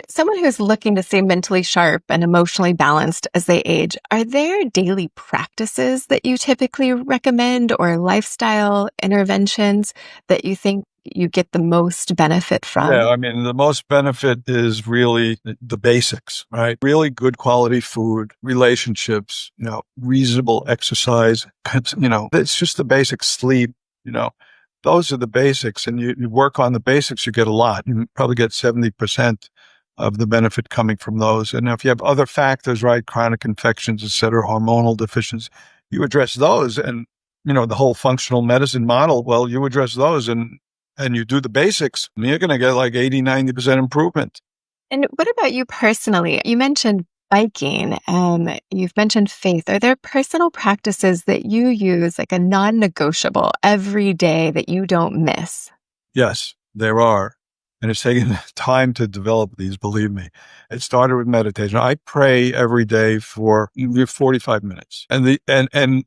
someone who's looking to stay mentally sharp and emotionally balanced as they age, are there daily practices that you typically recommend or lifestyle interventions that you think you get the most benefit Yeah, from? I mean, the most benefit is really the basics, right? Really good quality food, relationships, reasonable exercise, it's just the basic sleep, you know, those are the basics. And you work on the basics, you get a lot. You probably get 70% of the benefit coming from those. And if you have other factors, right, chronic infections, et cetera, hormonal deficiencies, you address those. And, the whole functional medicine model, well, you address those and you do the basics, you're going to get like 80, 90% improvement. And what about you personally? You mentioned biking and you've mentioned faith. Are there personal practices that you use, like a non-negotiable every day that you don't miss? Yes, there are. And it's taken time to develop these, believe me. It started with meditation. I pray every day for 45 minutes. And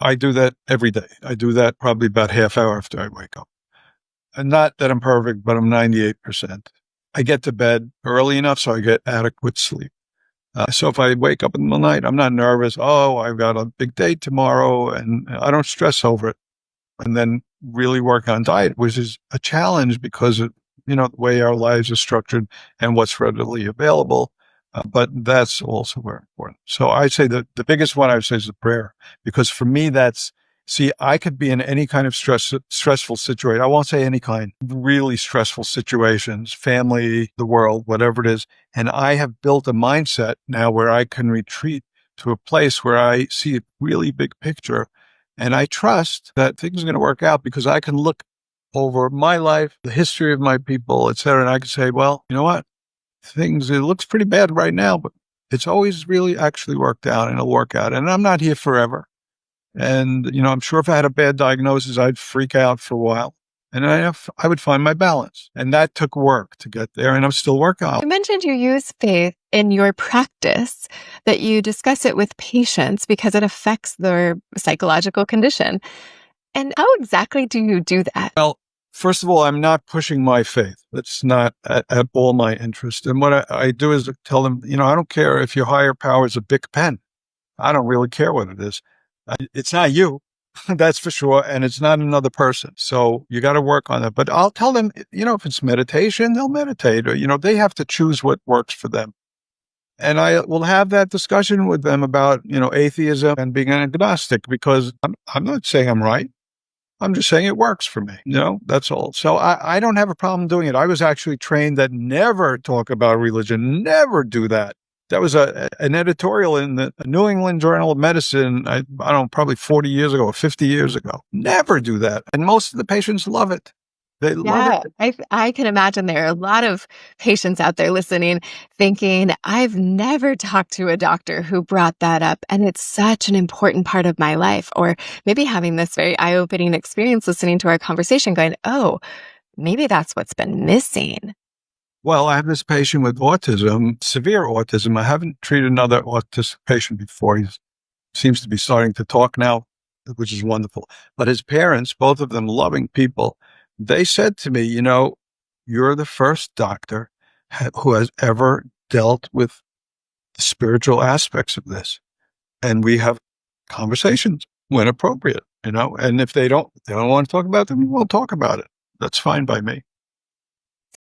I do that every day. I do that probably about half hour after I wake up. And not that I'm perfect, but I'm 98%. I get to bed early enough so I get adequate sleep. So if I wake up in the night, I'm not nervous. Oh, I've got a big day tomorrow, and I don't stress over it. And then really work on diet, which is a challenge because of, the way our lives are structured and what's readily available. But that's also very important. So I'd say that the biggest one I would say is the prayer, because for me, I could be in any kind of stressful situation. I won't say any kind, really stressful situations, family, the world, whatever it is. And I have built a mindset now where I can retreat to a place where I see a really big picture. And I trust that things are going to work out because I can look over my life, the history of my people, et cetera. And I can say, well, you know what? It looks pretty bad right now, but it's always really actually worked out and it'll work out. And I'm not here forever. And, I'm sure if I had a bad diagnosis, I'd freak out for a while. And I would find my balance. And that took work to get there. And I'm still working on it. You mentioned you use faith in your practice, that you discuss it with patients because it affects their psychological condition. And how exactly do you do that? Well, first of all, I'm not pushing my faith. That's not at all my interest. And what I do is tell them, I don't care if your higher power is a big pen. I don't really care what it is. It's not you, that's for sure. And it's not another person. So you got to work on it. But I'll tell them, if it's meditation, they'll meditate or, they have to choose what works for them. And I will have that discussion with them about, atheism and being an agnostic, because I'm not saying I'm right. I'm just saying it works for me. That's all. So I don't have a problem doing it. I was actually trained that never talk about religion, never do that. That was an editorial in the New England Journal of Medicine, I don't know, probably 40 years ago or 50 years ago. Never do that. And most of the patients love it. They love it. I can imagine there are a lot of patients out there listening thinking, I've never talked to a doctor who brought that up, and it's such an important part of my life. Or maybe having this very eye-opening experience listening to our conversation going, oh, maybe that's what's been missing. Well, I have this patient with autism, severe autism. I haven't treated another autistic patient before. He seems to be starting to talk now, which is wonderful. But his parents, both of them loving people, they said to me, you're the first doctor who has ever dealt with the spiritual aspects of this. And we have conversations when appropriate, and if they don't want to talk about them, we won't talk about it. That's fine by me.